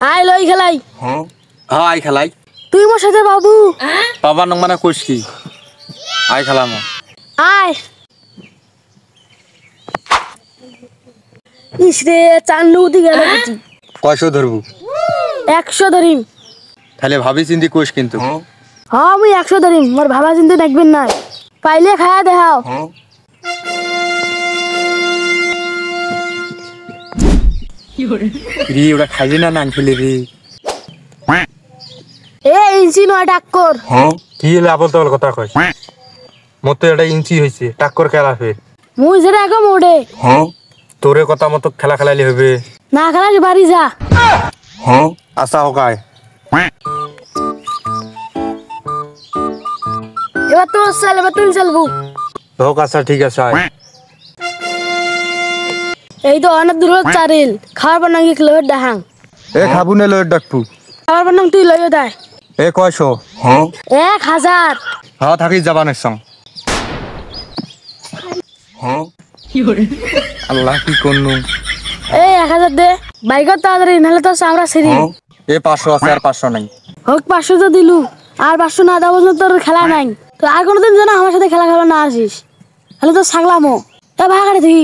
আয় লই খেলাই। হ্যাঁ আই খেলাই। তুই মোর সাথে বাবু। বাবা নং মানে কইস কি? আই খেলাম। আয়। ইসরে চান্নু দি গেল কিছু। কয়শো ধরবু? 100 ধরিম। তাহলে ভাবি চিন্তি কইস কিন্তু। হ্যাঁ আমি 100 ধরিম, মোর ভাবা চিন্তা দেখবেন না। পাইলে খায়া দেখাও। রি ওটা খাইলি না নাংখিলি রি। এ ইঞ্চি নয় ডাক্কর। কি হলে আবল তাবল কথা কয়? মোর তো এটা ইঞ্চি হয়েছে, টাক্কর খেলা ফের। মুই যেটা একো মোড়ে। তোরে কথা মতো খেলা খেলাইলে হবে। না খেলাস বাড়ি যা। আশা হকায়। এবার তো চাল, এবার তুই চালবু। হোক আচ্ছা ঠিক আছে আয়। এই তো অনেক দূর চারিল খাবার বানাঙ্গি লইর ডাহাং। এ খাবু নে লয়ের ডাকবু। খাবার বানাং তুই লইও দাই। এ কয়শো? 1000। হ্যাঁ থাকি যাবানের সঙ্গ। আল্লাহ কি করনু। এই 1000 দে বাইকত তাড়াতাড়ি, নাহলে তো আমরা সেরি। এ 500 আছে আর 500 নাই। হোক 500 তো দিলু, আর 500 না দেওয়া পর্যন্ত তোর খেলা নাই। তো আর কোনোদিন যেন আমার সাথে খেলা খেলা না আসিস, তাহলে তো ছাগলামো। এ ভাগাড়ে তুই।